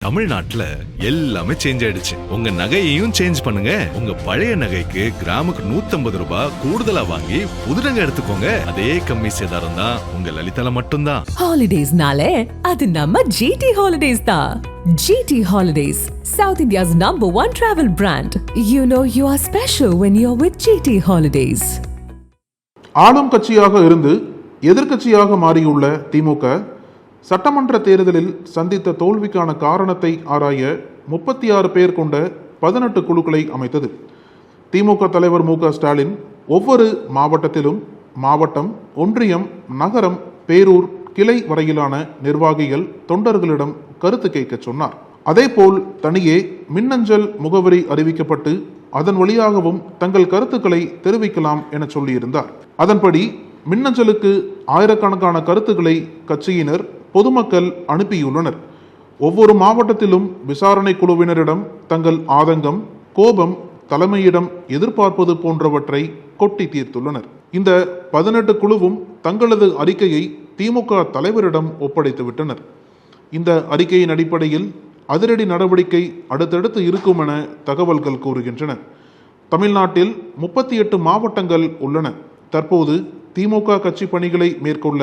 தமிழ்நாட்டுல எல்லாமே சேஞ்ச் ஆயிடுச்சு. உங்க நகையையும் சேஞ்ச் பண்ணுங்க. உங்க பழைய நகைக்கு கிராமுக்கு 150 ரூபாய் கூடுதலா வாங்கி புது நகை எடுத்துக்கோங்க. அதே கம்மி சேதாரம் தான் உங்க லலிதால மட்டும்தான். ஹாலிடேஸ்னாலே அது நம்ம ஜிடி ஹாலிடேஸ் தான். GT Holidays, South India's #1 travel brand. You know you are special when you're with GT Holidays. ஆளும் கட்சியாக இருந்து எதிர்க்கட்சியாக மாறியுள்ள திமுக சட்டமன்ற தேர்தலில் சந்தித்த தோல்விக்கான காரணத்தை ஆராய 36 பேர் கொண்ட 18 குழுக்களை அமைத்தது. திமுக தலைவர் மு.க. ஸ்டாலின் ஒவ்வொரு மாவட்டத்திலும் மாவட்டம், ஒன்றியம், நகரம், பேரூர், கிளை வரையிலான நிர்வாகிகள், தொண்டர்களிடம் கருத்து கேட்க சொன்னார். அதேபோல் தனியே மின்னஞ்சல் முகவரி அறிவிக்கப்பட்டு அதன் வழியாகவும் தங்கள் கருத்துக்களை தெரிவிக்கலாம் என சொல்லியிருந்தார். அதன்படி மின்னஞ்சலுக்கு ஆயிரக்கணக்கான கருத்துக்களை கட்சியினர், பொதுமக்கள் அனுப்பியுள்ளனர். ஒவ்வொரு மாவட்டத்திலும் விசாரணை குழுவினரிடம் தங்கள் ஆதங்கம், கோபம், தலைமையிடம் எதிர்பார்ப்பது போன்றவற்றை கொட்டி தீர்த்துள்ளனர். இந்த 18 குழுவும் தங்களது அறிக்கையை திமுக தலைவரிடம் ஒப்படைத்து விட்டனர். இந்த அறிக்கையின் அடிப்படையில் அதிரடி நடவடிக்கை அடுத்தடுத்து இருக்கும் என தகவல்கள் கூறுகின்றன. தமிழ்நாட்டில் 38 மாவட்டங்கள் உள்ளன. தற்போது திமுக கட்சி பணிகளை மேற்கொள்ள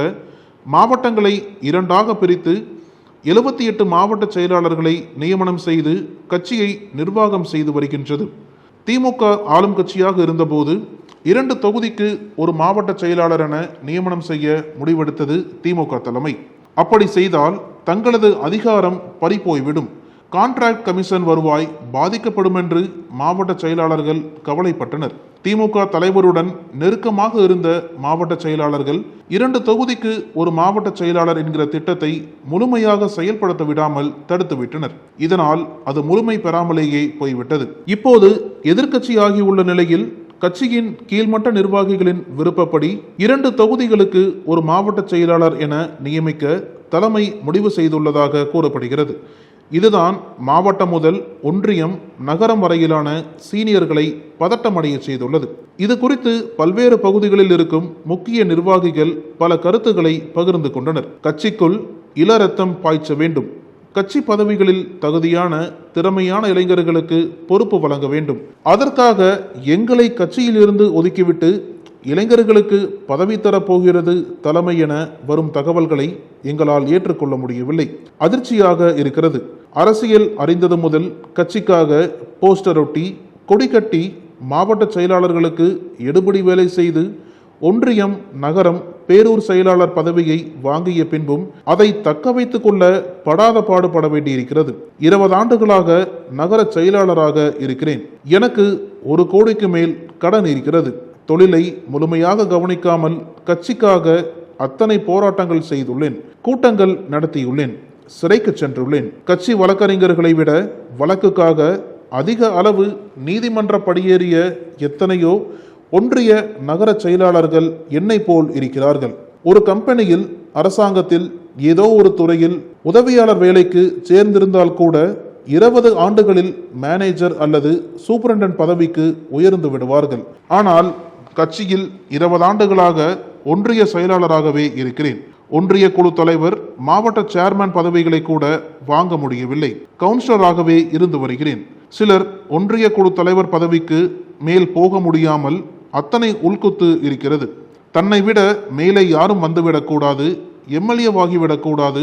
மாவட்டங்களை 2ஆக பிரித்து 78 மாவட்ட செயலாளர்களை நியமனம் செய்து கட்சியை நிர்வாகம் செய்து வருகின்றது. திமுக ஆளும் கட்சியாக இருந்தபோது 2 தொகுதிக்கு ஒரு மாவட்ட செயலாளர் என நியமனம் செய்ய முடிவெடுத்தது திமுக தலைமை. அப்படி செய்தால் தங்களது அதிகாரம் பறிபோய்விடும், கான்ட்ராக்ட் கமிஷன் வருவாய் பாதிக்கப்படும் என்று மாவட்ட செயலாளர்கள் கவலைப்பட்டனர். திமுக தலைவருடன் நெருக்கமாக இருந்த மாவட்ட செயலாளர்கள் 2 தொகுதிக்கு ஒரு மாவட்ட செயலாளர் என்கிற திட்டத்தை முழுமையாக செயல்படுத்த விடாமல் தடுத்துவிட்டனர். இதனால் அது முழுமை பெறாமலேயே போய்விட்டது. இப்போது எதிர்க்கட்சியாகியுள்ள நிலையில் கட்சியின் கீழ்மட்ட நிர்வாகிகளின் விருப்பப்படி 2 தொகுதிகளுக்கு ஒரு மாவட்ட செயலாளர் என நியமிக்க தலைமை முடிவு செய்துள்ளதாக கூறப்படுகிறது. இதுதான் மாவட்டம் முதல் ஒன்றியம், நகரம் வரையிலான சீனியர்களை பதட்டமடைய செய்துள்ளது. இது குறித்து பல்வேறு பகுதிகளில் இருக்கும் முக்கிய நிர்வாகிகள் பல கருத்துக்களை பகிர்ந்து கொண்டனர். கட்சிக்குள் இளரத்தம் பாய்ச்ச வேண்டும், கட்சி பதவிகளில் தகுதியான திறமையான இளைஞர்களுக்கு பொறுப்பு வழங்க வேண்டும், அதற்காக எங்களை கட்சியிலிருந்து ஒதுக்கிவிட்டு இளைஞர்களுக்கு பதவி தரப்போகிறது தலைமை என வரும் தகவல்களை எங்களால் ஏற்றுக்கொள்ள முடியவில்லை. அதிர்ச்சியாக இருக்கிறது. அரசியல் அறிந்தது முதல் கட்சிக்காக போஸ்டர் ஒட்டி, கொடி கட்டி, மாவட்ட செயலாளர்களுக்கு எடுபடி வேலை செய்து ஒன்றியம், நகரம், பேரூர் செயலாளர் பதவியை வாங்கிய பின்பும் அதை தக்க வைத்துக் கொள்ள படாத பாடுபட வேண்டியிருக்கிறது. 20 ஆண்டுகளாக நகர செயலாளராக இருக்கிறேன். எனக்கு 1 கோடிக்கு மேல் கடன் இருக்கிறது. தொழிலை முழுமையாக கவனிக்காமல் கட்சிக்காக அத்தனை போராட்டங்கள் செய்துள்ளேன், கூட்டங்கள் நடத்தியுள்ளேன், சிறைக்கு சென்றுள்ளேன். கட்சி வழக்கறிஞர்களை விட வழக்குக்காக அதிக அளவு நீதிமன்ற படியேறிய எத்தனையோ ஒன்றிய, நகர செயலாளர்கள் என்னை போல் இருக்கிறார்கள். ஒரு கம்பெனியில், அரசாங்கத்தில், ஏதோ ஒரு துறையில் உதவியாளர் வேலைக்கு சேர்ந்திருந்தால் கூட 20 ஆண்டுகளில் மேனேஜர் அல்லது சூப்பரண்டன்ட் பதவிக்கு உயர்ந்து விடுவார்கள். ஆனால் கட்சியில் 20 ஆண்டுகளாக ஒன்றிய செயலாளராகவே இருக்கிறேன். ஒன்றிய குழு தலைவர், மாவட்ட சேர்மேன் பதவிகளை கூட வாங்க முடியவில்லை. கவுன்சிலராகவே இருந்து வருகிறேன். சிலர் ஒன்றிய குழு தலைவர் பதவிக்கு மேல் போக முடியாமல் அத்தனை உள்குத்து இருக்கிறது. தன்னை விட மேலே யாரும் வந்துவிடக்கூடாது, எம்எல்ஏவாகிவிடக்கூடாது,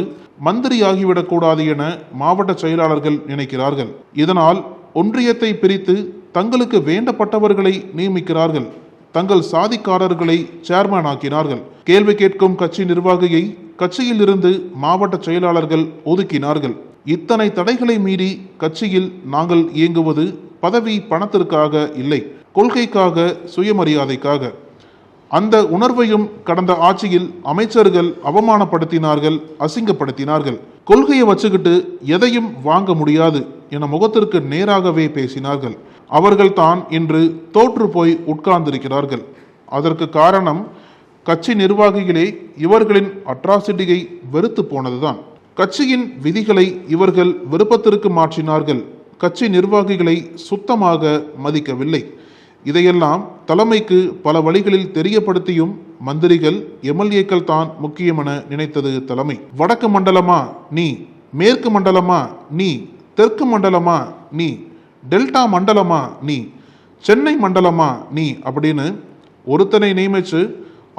மந்திரி ஆகிவிடக்கூடாது என மாவட்ட செயலாளர்கள் நினைக்கிறார்கள். இதனால் ஒன்றியத்தை பிரித்து தங்களுக்கு வேண்டப்பட்டவர்களை நியமிக்கிறார்கள். தங்கள் சாதிக்காரர்களை சேர்மேன் ஆக்கினார்கள். கேள்வி கேட்கும் கட்சி நிர்வாகியை கட்சியில் இருந்து மாவட்ட செயலாளர்கள் ஒதுக்கினார்கள். இத்தனை தடைகளை மீறி கட்சியில் நாங்கள் இயங்குவது பதவி பணத்திற்காக இல்லை, கொள்கைக்காக, சுயமரியாதைக்காக. அந்த உணர்வையும் கடந்த ஆட்சியில் அமைச்சர்கள் அவமானப்படுத்தினார்கள், அசிங்கப்படுத்தினார்கள். கொள்கையை வச்சுக்கிட்டு எதையும் வாங்க முடியாது என முகத்திற்கு நேராகவே பேசினார்கள். அவர்கள் தான் இன்று தோற்று போய் உட்கார்ந்திருக்கிறார்கள். அதற்கு காரணம் கட்சி நிர்வாகிகளே இவர்களின் அட்ராசிட்டியை வெறுத்து போனதுதான். கட்சியின் விதிகளை இவர்கள் விருப்பத்திற்கு மாற்றினார்கள். கட்சி நிர்வாகிகளை சுத்தமாக மதிக்கவில்லை. இதையெல்லாம் தலைமைக்கு பல வழிகளில் தெரியப்படுத்தியும் மந்திரிகள், எம்எல்ஏக்கள் தான் முக்கியம் என நினைத்தது தலைமை. வடக்கு மண்டலமா நீ, மேற்கு மண்டலமா நீ, தெற்கு மண்டலமா நீ, டெல்டா மண்டலமா நீ, சென்னை மண்டலமா நீ அப்படின்னு ஒருத்தனை நியமிச்சு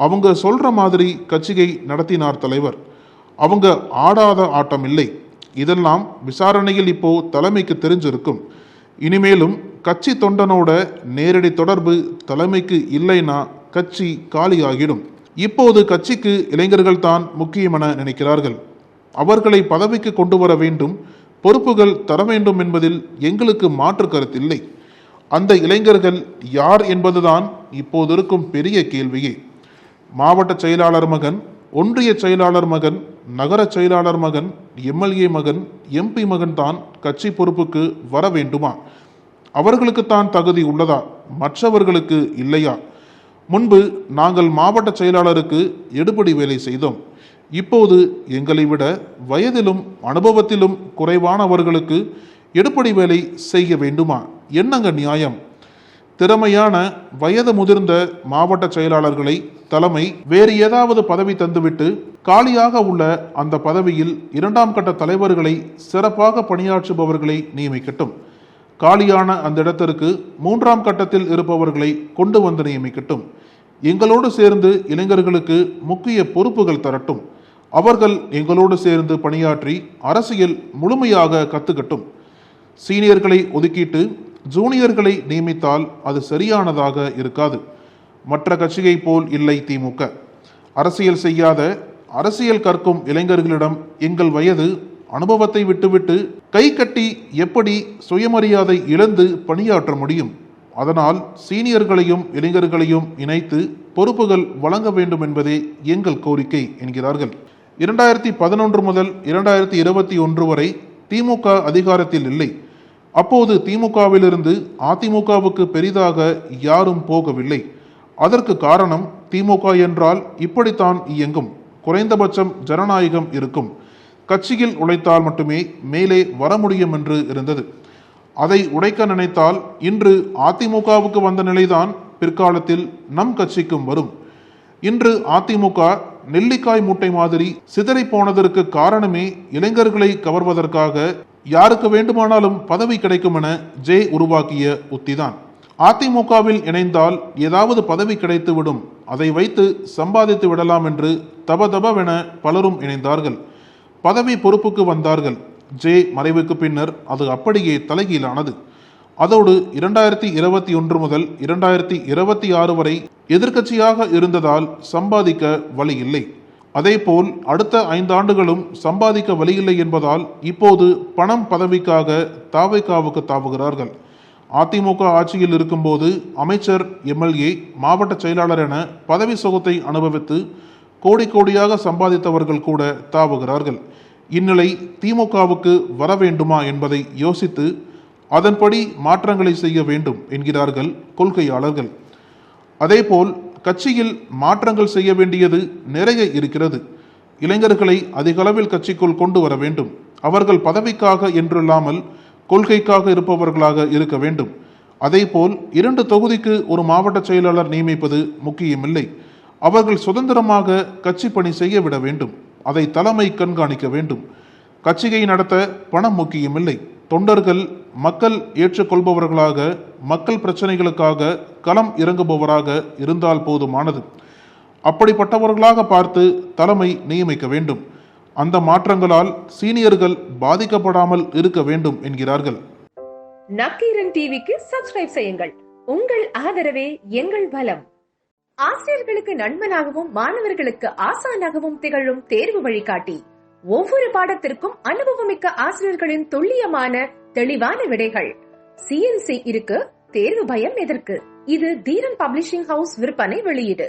அவங்க சொல்ற மாதிரி கட்சியை நடத்தினார் தலைவர். அவங்க ஆடாத ஆட்டம் இல்லை. இதெல்லாம் விசாரணையில் இப்போ தலைமைக்கு தெரிஞ்சிருக்கும். இனிமேலும் கட்சி தொண்டனோட நேரடி தொடர்பு தலைமைக்கு இல்லைன்னா கட்சி காலியாகிடும். இப்போது கட்சிக்கு இளைஞர்கள் தான் முக்கியமென நினைக்கிறார்கள். அவர்களை பதவிக்கு கொண்டு வர வேண்டும், பொறுப்புகள் தர வேண்டும் என்பதில் எங்களுக்கு மாற்று கருத்தில்லை. அந்த இளைஞர்கள் யார் என்பதுதான் இப்போது இருக்கும் பெரிய கேள்வியே. மாவட்ட செயலாளர் மகன், ஒன்றிய செயலாளர் மகன், நகர செயலாளர் மகன், எம்எல்ஏ மகன், எம்பி மகன் தான் கட்சி பொறுப்புக்கு வர வேண்டுமா? அவர்களுக்குத்தான் தகுதி உள்ளதா, மற்றவர்களுக்கு இல்லையா? முன்பு நாங்கள் மாவட்ட செயலாளருக்கு எடுபடி வேலை செய்தோம். இப்போது எங்களை விட வயதிலும் அனுபவத்திலும் குறைவானவர்களுக்கு எடுபடி வேலை செய்ய வேண்டுமா? என்னங்க நியாயம்? திறமையான வயது முதிர்ந்த மாவட்ட செயலாளர்களை தலைமை வேறு ஏதாவது பதவி தந்துவிட்டு காலியாக உள்ள அந்த பதவியில் 2ஆம் கட்ட தலைவர்களை சிறப்பாக பணியாற்றுபவர்களை நியமிக்கட்டும். காலியான அந்த இடத்திற்கு 3ஆம் கட்டத்தில் இருப்பவர்களை கொண்டு வந்து நியமிக்கட்டும். எங்களோடு சேர்ந்து இளைஞர்களுக்கு முக்கிய பொறுப்புகள் தரட்டும். அவர்கள் எங்களோடு சேர்ந்து பணியாற்றி அரசியல் முழுமையாக கத்துக்கட்டும். சீனியர்களை ஒதுக்கிட்டு ஜூனியர்களை நியமித்தால் அது சரியானதாக இருக்காது. மற்ற கட்சியை போல் இல்லை திமுக. அரசியல் செய்யாத, அரசியல் கற்கும் இளைஞர்களிடம் எங்கள் வயது அனுபவத்தை விட்டுவிட்டு கை கட்டி எப்படி சுயமரியாதை இழந்து பணியாற்ற முடியும்? அதனால் சீனியர்களையும் இளைஞர்களையும் இணைத்து பொறுப்புகள் வழங்க வேண்டும் என்பதே எங்கள் கோரிக்கை என்கிறார்கள். 2011 முதல் 2021 வரை திமுக அதிகாரத்தில் இல்லை. அப்போது திமுகவிலிருந்து அதிமுகவுக்கு பெரிதாக யாரும் போகவில்லை. அதற்கு காரணம் திமுக என்றால் இப்படித்தான் இயங்கும், குறைந்தபட்சம் ஜனநாயகம் இருக்கும், கட்சியில் உழைத்தால் மட்டுமே மேலே வர முடியும் என்று இருந்தது. அதை உடைக்க நினைத்தால் இன்று அதிமுகவுக்கு வந்த நிலைதான் பிற்காலத்தில் நம் கட்சிக்கும் வரும். இன்று அதிமுக நெல்லிக்காய் மூட்டை மாதிரி சிதறி போனதற்கு காரணமே இளைஞர்களை கவர்வதற்காக யாருக்கு வேண்டுமானாலும் பதவி கிடைக்கும் என ஜே உருவாக்கிய உத்திதான். அதிமுகவில் இணைந்தால் ஏதாவது பதவி கிடைத்துவிடும், அதை வைத்து சம்பாதித்து விடலாம் என்று தபதபவென பலரும் இணைந்தார்கள். பதவி பொறுப்புக்கு வந்தார்கள். ஜே மறைவுக்கு பின்னர் அது அப்படியே தலைகீழானது. அதோடு 2021 முதல் 2026 வரை எதிர்க்கட்சியாக இருந்ததால் சம்பாதிக்க வழி இல்லை. அதேபோல் அடுத்த 5 ஆண்டுகளும் சம்பாதிக்க வழியில்லை என்பதால் இப்போது பணம் பதவிக்காக தாவைக்காவுக்கு தாவுகிறார்கள். அதிமுக ஆட்சியில் இருக்கும்போது அமைச்சர், எம்எல்ஏ, மாவட்ட செயலாளர் என பதவி சுகத்தை அனுபவித்து கோடி கோடியாக சம்பாதித்தவர்கள் கூட தாவுகிறார்கள். இந்நிலை திமுகவுக்கு வர வேண்டுமா என்பதை யோசித்து அதன்படி மாற்றங்களை செய்ய வேண்டும் என்கிறார்கள் கொள்கையாளர்கள். அதேபோல் கட்சியில் மாற்றங்கள் செய்ய வேண்டியது நிறைய இருக்கிறது. இளைஞர்களை அதிகளவில் கட்சிக்குள் கொண்டு வர வேண்டும். அவர்கள் பதவிக்காக என்றில்லாமல் கொள்கைக்காக இருப்பவர்களாக இருக்க வேண்டும். அதேபோல் 2 தொகுதிக்கு ஒரு மாவட்ட செயலாளர் நியமிப்பது முக்கியமில்லை. அவர்கள் சுதந்திரமாக கட்சி பணி செய்ய விட வேண்டும். அதை தலைமை கண்காணிக்க வேண்டும். கட்சியை நடத்த பணம் முக்கியமில்லை. தொண்டர்கள் மக்கள் ஏற்றுக்கொள்பவர்களாக, மக்கள் பிரச்சனைகளுக்காக களம் இறங்குபவராக இருந்தால் போதுமானது. அப்படிப்பட்டவர்களாக பார்த்து தலைமை நியமிக்க வேண்டும். அந்த மாற்றங்களால் சீனியர்கள் பாதிக்கப்படாமல் இருக்க வேண்டும் என்கிறார்கள். நக்கீரன் டிவிக்கு சப்ஸ்கிரைப் செய்யுங்கள். உங்கள் ஆதரவே எங்கள் பலம். ஆசிரியர்களுக்கு நண்பனாகவும் மாணவர்களுக்கு ஆசானாகவும் திகழும் தேர்வு வழிகாட்டி. ஒவ்வொரு பாடத்திற்கும் அனுபவமிக்க ஆசிரியர்களின் துல்லியமான தெளிவான விடைகள். CNC இருக்கு, தேர்வு பயம் எதற்கு? இது தீரன் பப்ளிஷிங் ஹவுஸ் விற்பனை வெளியீடு.